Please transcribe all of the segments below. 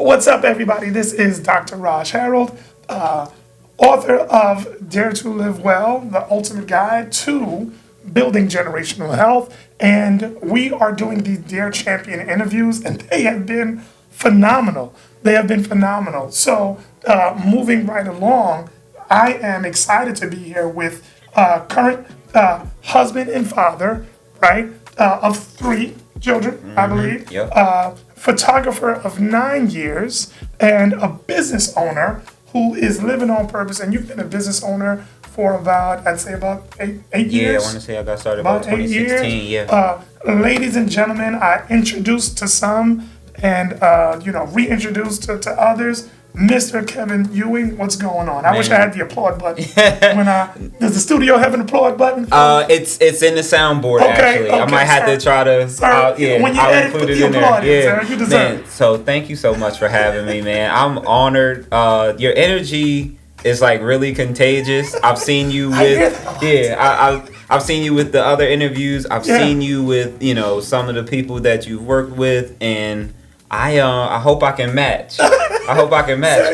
What's up, everybody? This is Dr. Roch Herold, author of Dare to Live Well, the ultimate guide to building generational health. And we are doing these Dare Champion interviews, and they have been phenomenal. So, moving right along, I am excited to be here with current husband and father, right, of 3 children, I believe. Yep. Photographer of 9 years, and a business owner who is living on purpose. And you've been a business owner for about, I'd say about eight years. Yeah, I want to say I got started about 2016. Yeah. Ladies and gentlemen, I introduced to some and reintroduced to others. Mr. Kevin Ewing, what's going on? I wish I had the applaud button. Does the studio have an applaud button? It's in the soundboard actually. I might have to try to. I'll include it in there. Yeah, you deserve it. So thank you so much for having me, man. I'm honored. Your energy is like really contagious. I've seen you with I've seen you with the other interviews. I've seen you with some of the people that you've worked with, and I hope I can match.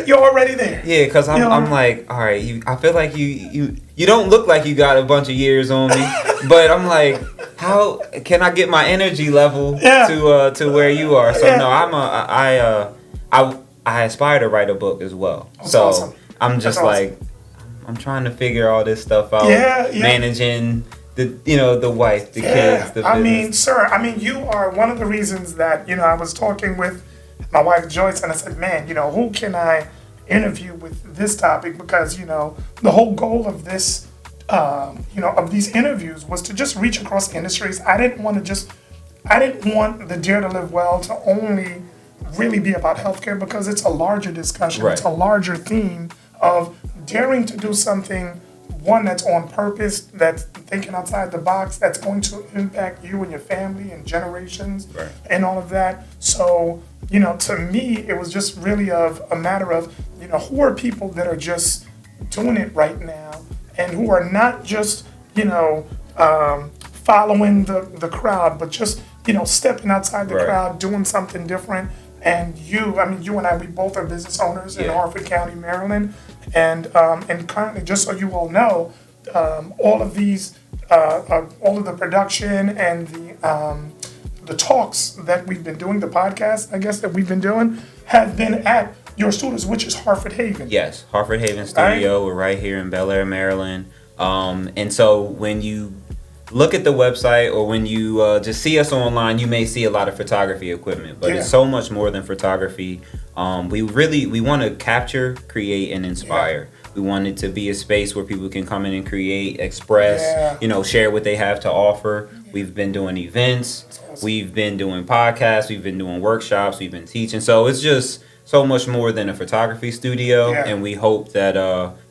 You're already there. Yeah, because I'm like, all right, I feel like you don't look like you got a bunch of years on me, but I'm like, how can I get my energy level to where you are? So no, I aspire to write a book as well. That's awesome. I'm just I'm trying to figure all this stuff out. Managing the wife, the kids, the business. You are one of the reasons that, I was talking with my wife Joyce, and I said, man, who can I interview with this topic? Because, the whole goal of this, of these interviews was to just reach across industries. I didn't want the Dare to Live Well to only really be about healthcare, because it's a larger discussion. Right. It's a larger theme of daring to do something, one that's on purpose, that's thinking outside the box, that's going to impact you and your family and generations, right, and all of that. So, to me, it was just really a matter of, who are people that are just doing it right now, and who are not just, following the crowd, but just, stepping outside the crowd, doing something different. And you and I, we both are business owners in Harford County, Maryland. And currently, just so you all know, all of these, all of the production and the talks that we've been doing, the podcast, I guess, that we've been doing, have been at your studios, which is Harford Haven. Yes, Harford Haven Studio. Right? We're right here in Bel Air, Maryland. And so when you look at the website, or when you just see us online, you may see a lot of photography equipment, but it's so much more than photography. We want to capture, create, and inspire. We want it to be a space where people can come in and create, express, share what they have to offer. We've been doing events, we've been doing podcasts, we've been doing workshops, we've been teaching. So it's just so much more than a photography studio, and we hope that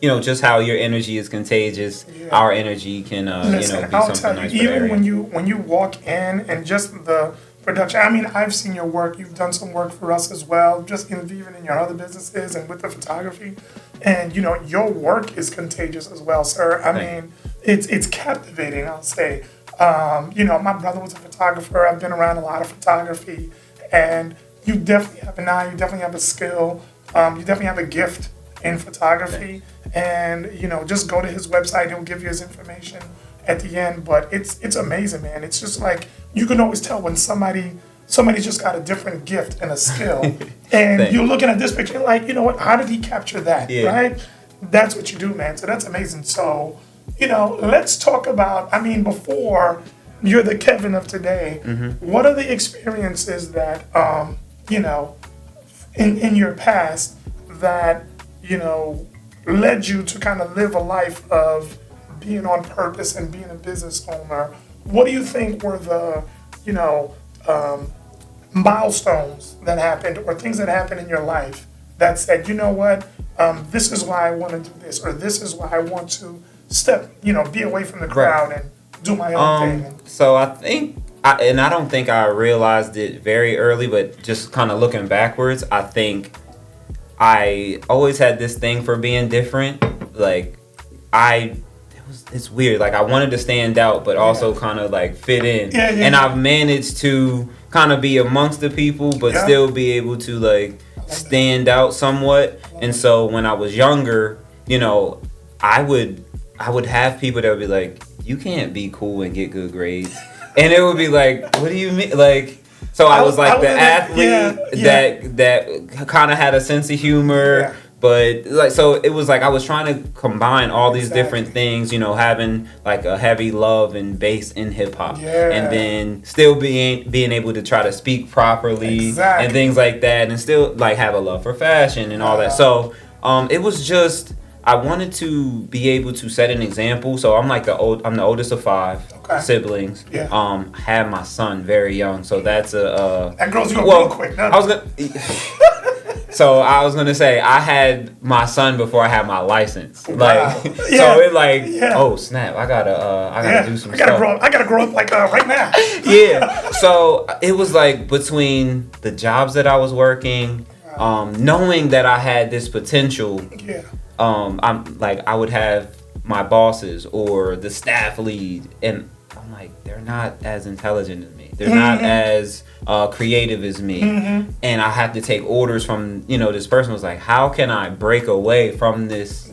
just how your energy is contagious, our energy can be something nice for the area. Even when you walk in and just the production, I've seen your work. You've done some work for us as well, just even in your other businesses and with the photography, and your work is contagious as well, sir. It's captivating, I'll say. My brother was a photographer. I've been around a lot of photography, and you definitely have an eye, you definitely have a skill, you definitely have a gift in photography. And, just go to his website, he'll give you his information at the end. But it's amazing, man. It's just like, you can always tell when somebody's just got a different gift and a skill. And you're looking at this picture and like, what, how did he capture that, right? That's what you do, man. So that's amazing. So, let's talk about, before you're the Kevin of today, what are the experiences that, in your past that, led you to kind of live a life of being on purpose and being a business owner? What do you think were the, milestones that happened, or things that happened in your life that said, this is why I want to do this, or this is why I want to be away from the crowd and do my own thing? So I think, I don't think I realized it very early, but just kind of looking backwards, I think I always had this thing for being different. Like, it's weird. Like, I wanted to stand out, but also kind of like fit in. And I've managed to kind of be amongst the people, but still be able to like stand out somewhat. And so when I was younger, you know, I would have people that would be like, you can't be cool and get good grades. And it would be like, what do you mean? Like, so I was like the athlete that kind of had a sense of humor. Yeah. But like, so it was like I was trying to combine all these different things, you know, having like a heavy love and bass in hip hop, and then still being able to try to speak properly and things like that, and still like have a love for fashion and all that. So it was just, I wanted to be able to set an example. So I'm like I'm the oldest of 5 siblings. I had my son very young, so that's that grows you up real quick. I was gonna. So I was gonna say I had my son before I had my license. Like, so it like, oh snap! I gotta do some stuff. I gotta grow up like right now. So it was like between the jobs that I was working, knowing that I had this potential. I'm like, I would have my bosses or the staff lead, and I'm like, they're not as intelligent as me. They're not as creative as me. And I have to take orders from, you know, this person was like, how can I break away from this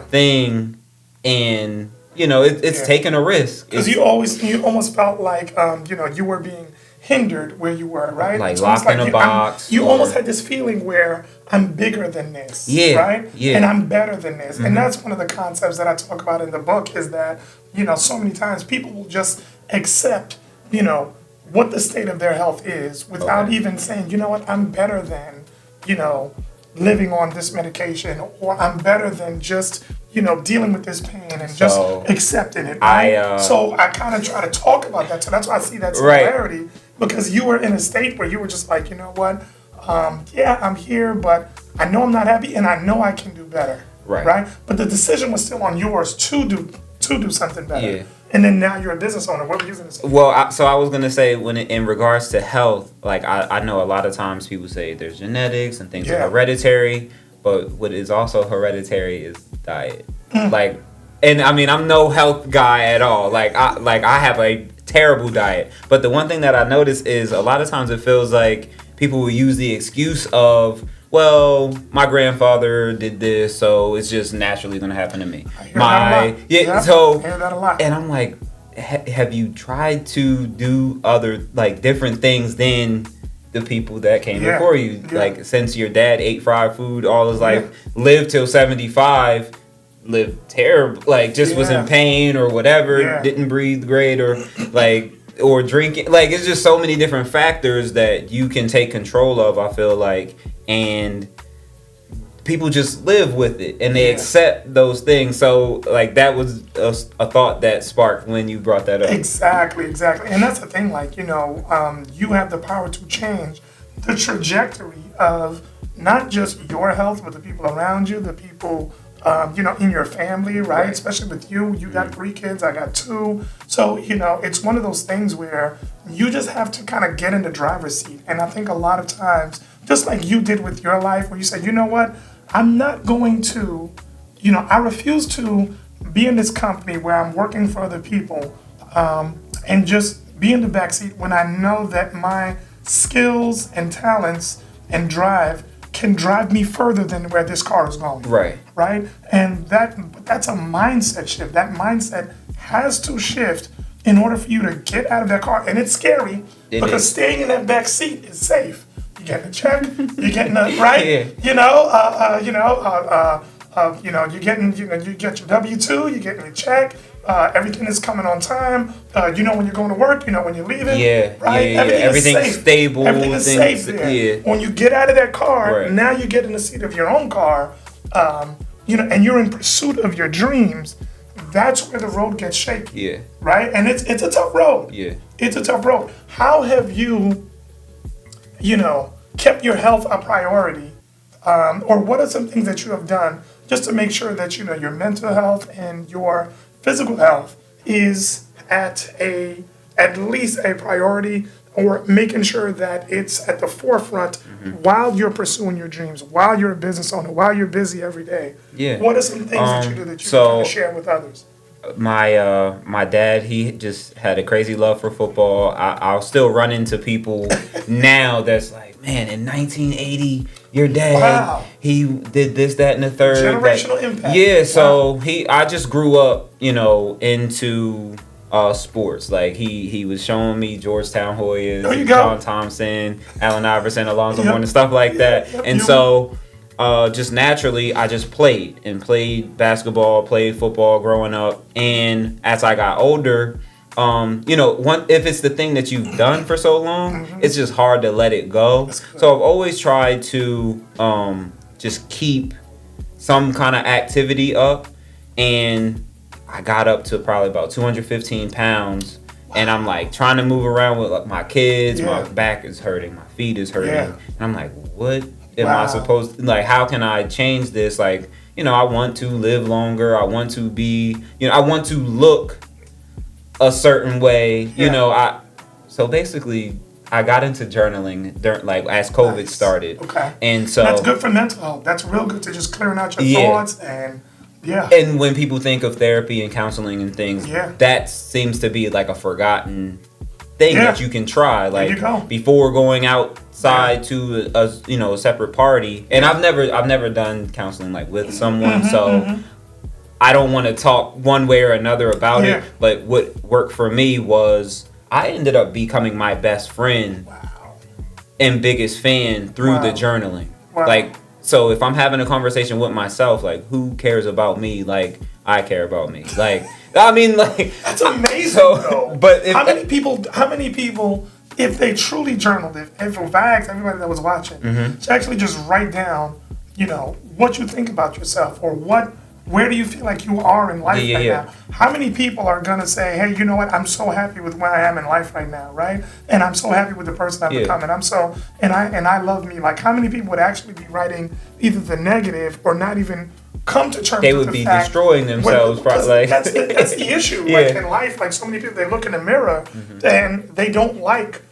thing? And, you know, it's taking a risk. Because you almost felt like, you know, you were being hindered where you were, right? Like locked in a box. You almost had this feeling where I'm bigger than this, right? And I'm better than this. And that's one of the concepts that I talk about in the book is that, you know, so many times people will just accept, you know, what the state of their health is without even saying, you know what, I'm better than, you know, living on this medication, or I'm better than just, you know, dealing with this pain and just accepting it, right? So I kind of try to talk about that. So that's why I see that similarity, because you were in a state where you were just like, you know what, I'm here, but I know I'm not happy and I know I can do better, right? But the decision was still on yours to do something better. And then now you're a business owner. What were you going to say? Well, so I was going to say, in regards to health, like I know a lot of times people say there's genetics and things are hereditary, but what is also hereditary is diet. Like, and I mean, I'm no health guy at all. Like I have a terrible diet. But the one thing that I notice is a lot of times it feels like people will use the excuse of, well, my grandfather did this, so it's just naturally going to happen to me. I hear that a lot. And I'm like, have you tried to do other like different things than the people that came before you? Like, since your dad ate fried food all his life, lived till 75, lived terrible, like just was in pain or whatever, didn't breathe great, or like, or drinking, like it's just so many different factors that you can take control of, I feel like. And people just live with it and they accept those things. So like that was a thought that sparked when you brought that up. Exactly. And that's the thing, like, you know, you have the power to change the trajectory of not just your health, but the people around you, the people, you know, in your family, right? Especially with you got 3 kids, I got 2. So, you know, it's one of those things where you just have to kind of get in the driver's seat. And I think a lot of times, just like you did with your life, where you said, you know what, I'm not going to, you know, I refuse to be in this company where I'm working for other people and just be in the backseat when I know that my skills and talents and drive can drive me further than where this car is going. Right? And that's a mindset shift. That mindset has to shift in order for you to get out of that car. And it's scary because staying in that back seat is safe. You're getting a check. You're getting a right. You know, you're getting, you know, you get your W-2. You're getting your check. Everything is coming on time. You know when you're going to work. You know when you're leaving. Right. Everything is safe. Stable. Everything is safe there. When you get out of that car, now you get in the seat of your own car. You know, and you're in pursuit of your dreams. That's where the road gets shaky. Right. And it's a tough road. It's a tough road. How have you, you know, kept your health a priority? Or what are some things that you have done just to make sure that, you know, your mental health and your physical health is at least a priority, or making sure that it's at the forefront while you're pursuing your dreams, while you're a business owner, while you're busy every day? What are some things that you do that you can share with others? my dad, he just had a crazy love for football. I'll still run into people now that's like, man, in 1980, your dad, Wow. he did this, that, and the third. Generational impact. Yeah, so Wow. I just grew up, into sports. Like he was showing me Georgetown Hoyas, There you go. John Thompson, Allen Iverson, Alonzo Yep. Mourning, stuff like that. Yep. And so just naturally, I just played basketball, played football growing up. And as I got older, if it's the thing that you've done for so long, it's just hard to let it go. So I've always tried to just keep some kind of activity up. And I got up to probably about 215 pounds. And I'm like trying to move around with like, my kids. Yeah. My back is hurting. My feet is hurting. Yeah. And I'm like, what am Wow. I supposed to, like, how can I change this? Like, I want to live longer. I want to be, I want to look a certain way. Yeah. So basically I got into journaling during, like, as COVID Nice. started. Okay. And so That's good for mental health. That's real good to just clearing out your Yeah. thoughts and yeah. And when people think of therapy and counseling and things, Yeah. that seems to be like a forgotten thing Yeah. that you can try. There Like you go. before going outside to a separate party. And I've never done counseling like with someone, so I don't want to talk one way or another about Yeah. it. But what worked for me was I ended up becoming my best friend Wow. and biggest fan through the Wow. journaling. Wow. Like, so if I'm having a conversation with myself, like, who cares about me? Like, I care about me. Like, I mean, like, That's amazing, So, though. but if- how many people, if they truly journaled, if I asked everybody that was watching to actually just write down, what you think about yourself or where do you feel like you are in life Yeah, right yeah. now? How many people are gonna say, hey, you know what? I'm so happy with where I am in life right now, right? And I'm so happy with the person I've Yeah. become, and I love me. Like, how many people would actually be writing either the negative or not even come to terms They with would the be fact destroying themselves, because probably. that's the issue. Yeah. Like in life, like so many people, they look in the mirror and they don't like,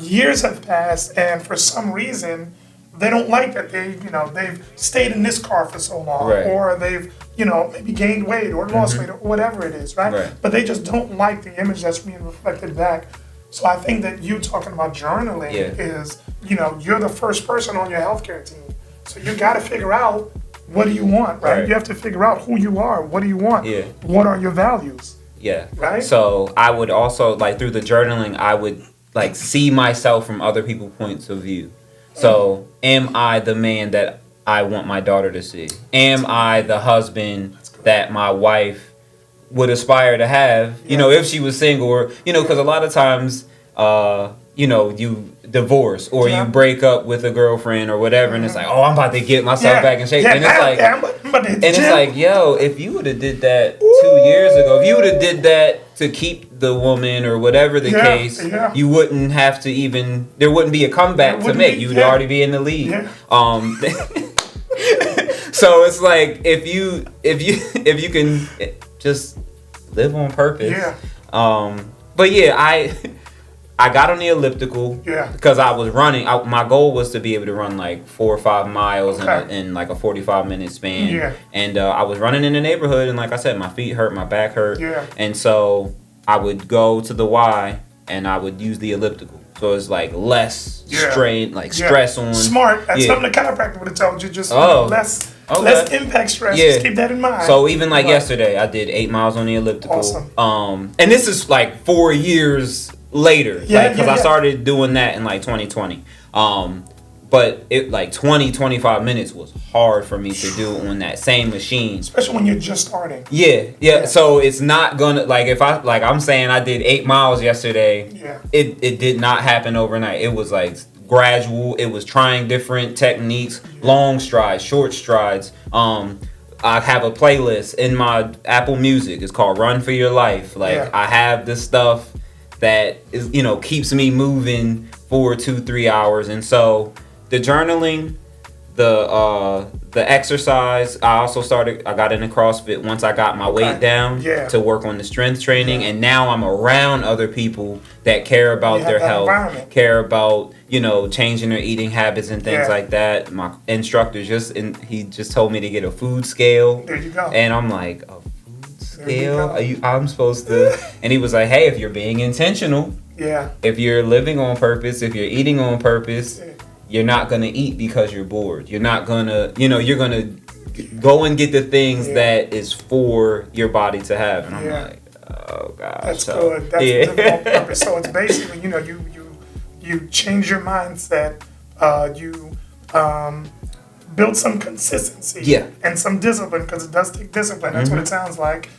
years have passed, and for some reason, they don't like that they've stayed in this car for so long, Right. or they've maybe gained weight or lost weight or whatever it is, right? Right. But they just don't like the image that's being reflected back. So I think that you talking about journaling Yeah. is, you're the first person on your healthcare team. So you got to figure out what do you want, right? Right. You have to figure out who you are. What do you want? Yeah. What are your values? Yeah. Right? So I would also, like, through the journaling, I would, like, see myself from other people's points of view. So am I the man that I want my daughter to see? Am I the husband that my wife would aspire to have, if she was single, or, because a lot of times, you divorce or Yeah. you break up with a girlfriend or whatever, and it's like, oh, I'm about to get myself back in shape. Yeah, And it's like, and it's like, yo, if you would have did that 2 years ago, if you would have did that to keep the woman or whatever the Yeah, case, yeah. you wouldn't have to there wouldn't be a comeback to wouldn't make. be, You'd yeah. already be in the league. Yeah. So it's like if you can just live on purpose. Yeah. But yeah, I got on the elliptical Yeah. because I was running. My goal was to be able to run like 4 or 5 miles Okay. in like a 45-minute span. Yeah. And I was running in the neighborhood, and like I said, my feet hurt, my back hurt. Yeah. And so I would go to the Y and I would use the elliptical. So it's like less Yeah. strain, like Yeah. stress on. Smart. That's Yeah. something the chiropractor would have told you. Just Oh. less Okay. impact stress. Yeah. Just keep that in mind. So even like Right. yesterday, I did 8 miles on the elliptical. Awesome. And this is like 4 years later, Yeah, because yeah, I yeah. started doing that in like 2020. But it like 25 minutes was hard for me to do on that same machine. Especially when you're just starting. Yeah. Yeah. So it's not gonna, like, if I'm saying I did 8 miles yesterday. Yeah. It did not happen overnight. It was like gradual. It was trying different techniques, long strides, short strides. I have a playlist in my Apple Music. It's called Run for Your Life. Like, Yeah. I have this stuff that is, keeps me moving for 2-3 hours. And so the journaling, the exercise, I got into CrossFit once I got my weight down Yeah. to work on the strength training. And now I'm around other people that care about You have their that health, environment. care about, changing their eating habits and things Yeah. like that. My instructor he just told me to get a food scale. There you go. And I'm like, a food hell are you? I'm supposed to. And he was like, hey, if you're being intentional, if you're living on purpose, if you're eating on purpose, you're not gonna eat because you're bored. You're not gonna, you're gonna go and get the things that is for your body to have. And I'm like, oh god, that's good. That's living on purpose. So it's basically, you change your mindset. You build some consistency and some discipline, because it does take discipline. That's what it sounds like.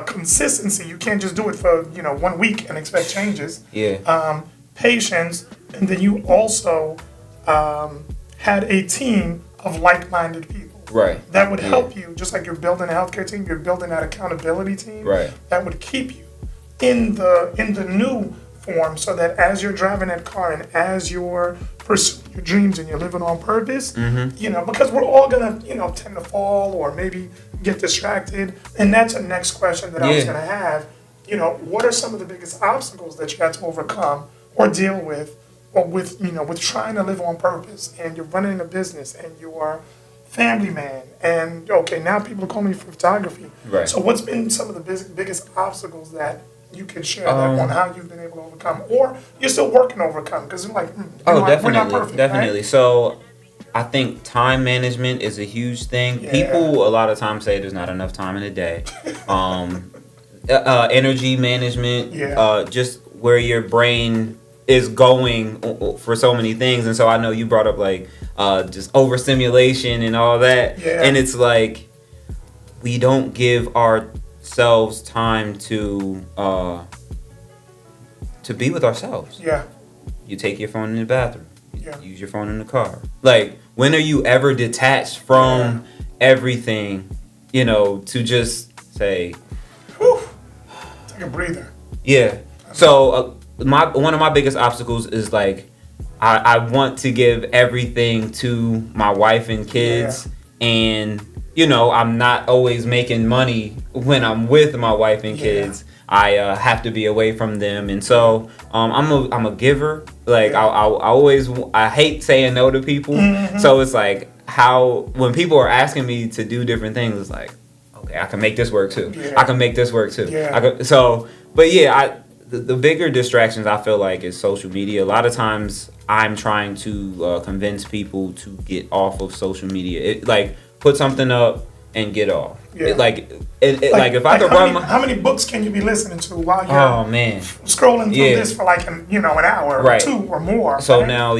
Consistency. You can't just do it for 1 week and expect changes. Patience, and then you also had a team of like-minded people. Right. That would help you, just like you're building a healthcare team. You're building that accountability team. Right. That would keep you in the new form, so that as you're driving that car and as you're pursuing your dreams and you're living on purpose, because we're all gonna, tend to fall or maybe get distracted. And that's the next question that I was gonna have. What are some of the biggest obstacles that you had to overcome or deal with, or with trying to live on purpose, and you're running a business and you are family man, and now people are calling you for photography. Right. So what's been some of the biggest obstacles that you can share on how you've been able to overcome, or you're still working to overcome, because you're like, definitely, we're not perfect, definitely. Right? So I think time management is a huge thing. People a lot of times say there's not enough time in a day. Energy management, just where your brain is going for so many things. And so I know you brought up like just overstimulation and all that. And it's like, we don't give ourselves time to be with ourselves. You take your phone in the bathroom. Use your phone in the car. Like, when are you ever detached from everything, to just say, whew, take a breather. So one of my biggest obstacles is like, I want to give everything to my wife and kids, and I'm not always making money when I'm with my wife and kids. I have to be away from them, and so I'm a giver. Like I hate saying no to people. So it's like, when people are asking me to do different things, it's like, okay, I can make this work too. I can make this work too. The bigger distractions I feel like is social media. A lot of times I'm trying to convince people to get off of social media. Like, put something up and get off. Like if I could run how many books can you be listening to while you're scrolling through this for like an hour or two or more? So now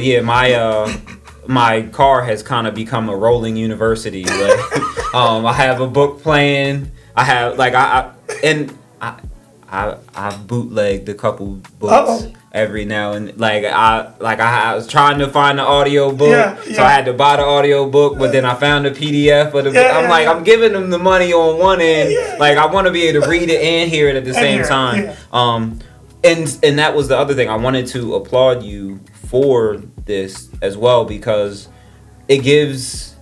my car has kind of become a rolling university. Like, I have a book playing. I have I bootlegged a couple books every now and I was trying to find the audio book, so I had to buy the audio book, but then I found the PDF of the book. I'm giving them the money on one end, like I want to be able to read it and hear it at the same time. And that was the other thing. I wanted to applaud you for this as well, because it gives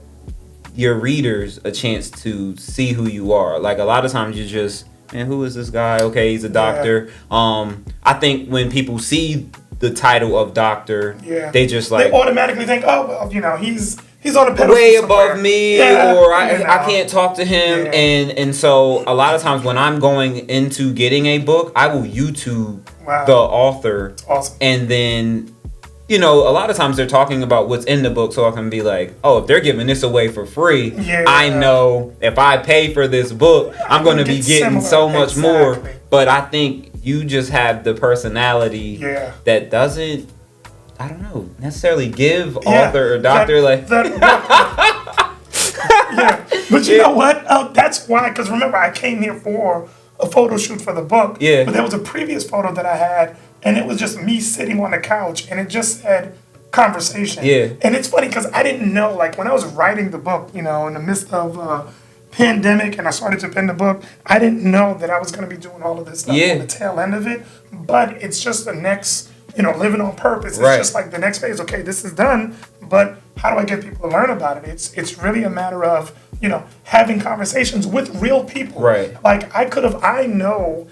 your readers a chance to see who you are. Like, a lot of times you just, man, who is this guy? Okay, he's a doctor. I think when people see the title of doctor, they just like, they automatically think, oh, well, he's on a pedestal way somewhere. above me, or I can't talk to him. And so a lot of times when I'm going into getting a book, I will YouTube the author. That's awesome. And then, a lot of times they're talking about what's in the book, so I can be like, oh, if they're giving this away for free, I know if I pay for this book, I'm going to be getting so much more. But I think you just have the personality that doesn't, I don't know, necessarily give author or doctor But you know what? That's why, because remember, I came here for a photo shoot for the book. But there was a previous photo that I had, and it was just me sitting on the couch, and it just said conversation. And it's funny because I didn't know, like, when I was writing the book, in the midst of pandemic, and I started to pen the book, I didn't know that I was going to be doing all of this stuff on the tail end of it. But it's just the next, living on purpose. It's just like the next phase. Okay, this is done, but how do I get people to learn about it? It's really a matter of, having conversations with real people. Like, I know,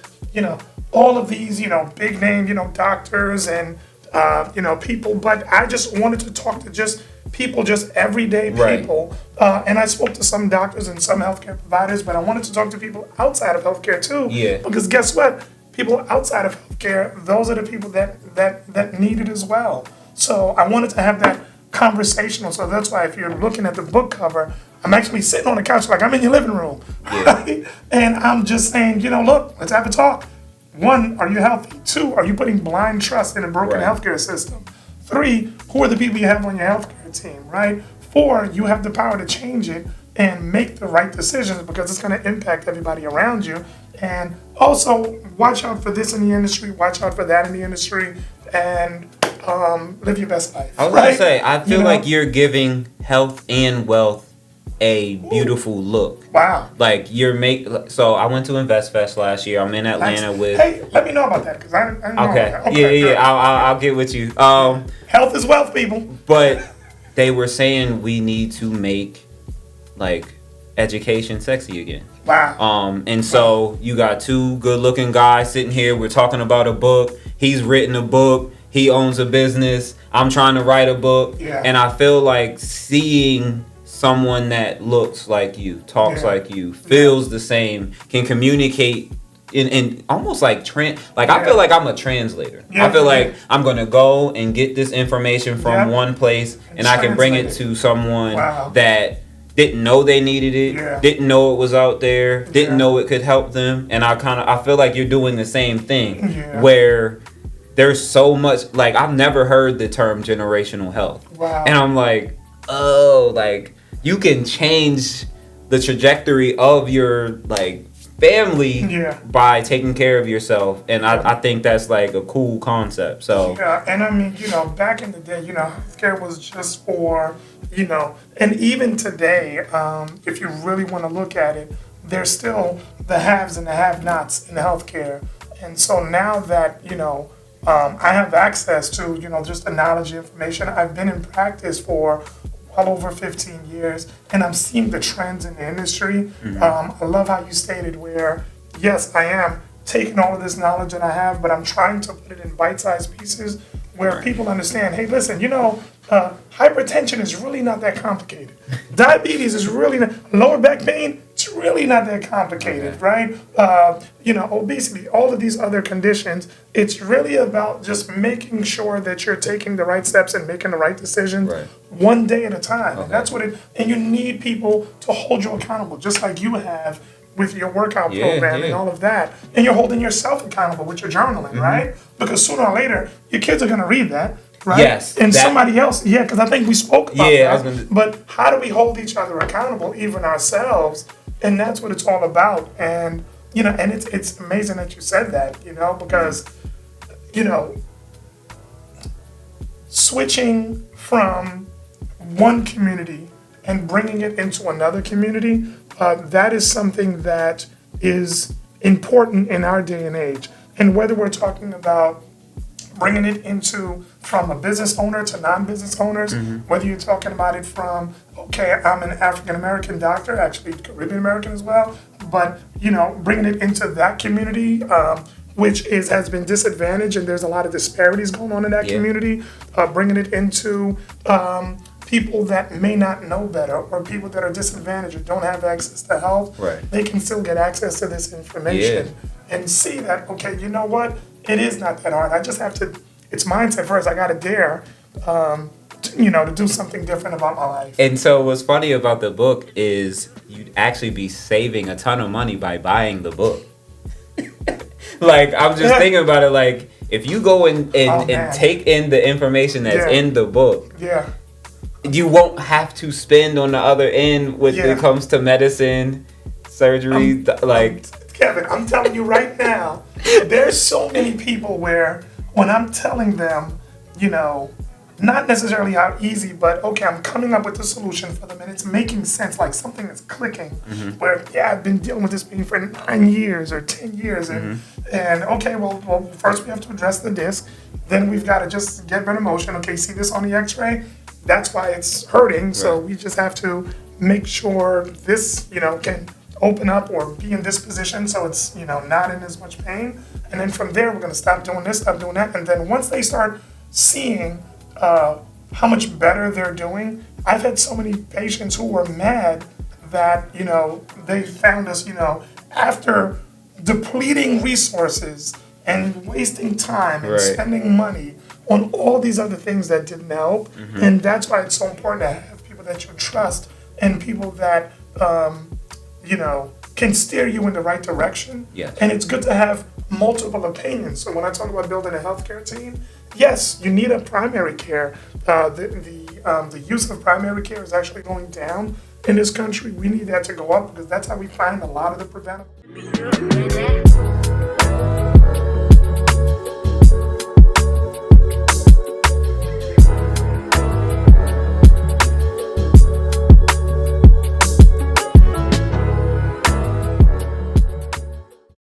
all of these, big name, doctors and people. But I just wanted to talk to just people, just everyday Right. people. And I spoke to some doctors and some healthcare providers, but I wanted to talk to people outside of healthcare too. Yeah. Because guess what? People outside of healthcare, those are the people that need it as well. So I wanted to have that conversational. So that's why if you're looking at the book cover, I'm actually sitting on the couch like I'm in your living room. Yeah. Right? And I'm just saying, look, let's have a talk. 1, are you healthy? 2, are you putting blind trust in a broken Right. healthcare system? 3, who are the people you have on your healthcare team, right? 4, you have the power to change it and make the right decisions because it's going to impact everybody around you. And also, watch out for this in the industry, watch out for that in the industry, and live your best life. I was right? gonna say, I feel You know? like you're giving health and wealth a beautiful look. Wow. Like so I went to InvestFest last year. I'm in Atlanta with. Hey, let me know about that because I didn't know Okay. about that. Yeah. good. I'll get with you. Health is wealth, people. But they were saying we need to make like education sexy again. Wow. And so you got 2 good-looking guys sitting here. We're talking about a book. He's written a book. He owns a business. I'm trying to write a book. Yeah. And I feel like seeing someone that looks like you, talks Yeah. like you, feels the same, can communicate in almost like I Yeah. feel like I'm a translator. Yeah. I feel like I'm gonna go and get this information from Yeah. one place and I can bring it translate to someone Wow. that didn't know they needed it, Yeah. didn't know it was out there, didn't Yeah. know it could help them, and I feel like you're doing the same thing Yeah. where there's so much, like I've never heard the term generational health. Wow. And I'm like, oh, like you can change the trajectory of your like family Yeah. by taking care of yourself, and I think that's like a cool concept. So Yeah, and I mean, back in the day, healthcare was just for, and even today, if you really want to look at it, there's still the haves and the have-nots in healthcare. And so now that, I have access to, just the knowledge and information, I've been in practice for well over 15 years, and I'm seeing the trends in the industry. I love how you stated where, yes, I am taking all of this knowledge that I have, but I'm trying to put it in bite-sized pieces where people understand, hey, listen, hypertension is really not that complicated. Diabetes is really not, lower back pain, it's really not that complicated, right? Obesity, all of these other conditions, it's really about just making sure that you're taking the right steps and making the right decisions Right. one day at a time. Okay. And that's and you need people to hold you accountable, just like you have with your workout program and all of that. And you're holding yourself accountable with your journaling, right? Because sooner or later, your kids are going to read that, right? Yes, And that- somebody else, because I think we spoke about Yeah, I was that. gonna- But how do we hold each other accountable, even ourselves? And that's what it's all about. And, and it's amazing that you said that, because, switching from one community and bringing it into another community, that is something that is important in our day and age. And whether we're talking about bringing it from a business owner to non-business owners, whether you're talking about it from, okay, I'm an African-American doctor, actually Caribbean-American as well, but, bringing it into that community, which has been disadvantaged, and there's a lot of disparities going on in that community, bringing it into people that may not know better or people that are disadvantaged or don't have access to health, Right. they can still get access to this information and see that, okay, you know what? It is not that hard. I just have to, it's mindset first. I got to dare, to do something different about my life. And so what's funny about the book is you'd actually be saving a ton of money by buying the book. Like, I'm just thinking about it, like, if you go and take in the information that's in the book, Yeah. you won't have to spend on the other end when it comes to medicine, surgery, Kevin, I'm telling you right now, there's so many people where when I'm telling them, not necessarily how easy, but okay, I'm coming up with a solution for them and it's making sense, like something is clicking. Where, I've been dealing with this pain for 9 years or 10 years. And okay, well, first we have to address the disc. Then we've got to just get rid of motion. Okay, see this on the x-ray? That's why it's hurting. Right. So we just have to make sure this, can open up or be in this position so it's, not in as much pain. And then from there, we're going to stop doing this, stop doing that. And then once they start seeing how much better they're doing. I've had so many patients who were mad that, they found us, after depleting resources and wasting time and Right. spending money on all these other things that didn't help. And that's why it's so important to have people that you trust and people that, can steer you in the right direction. Yes. And it's good to have multiple opinions. So when I talk about building a healthcare team, yes, you need a primary care. The use of primary care is actually going down in this country. We need that to go up because that's how we find a lot of the preventable.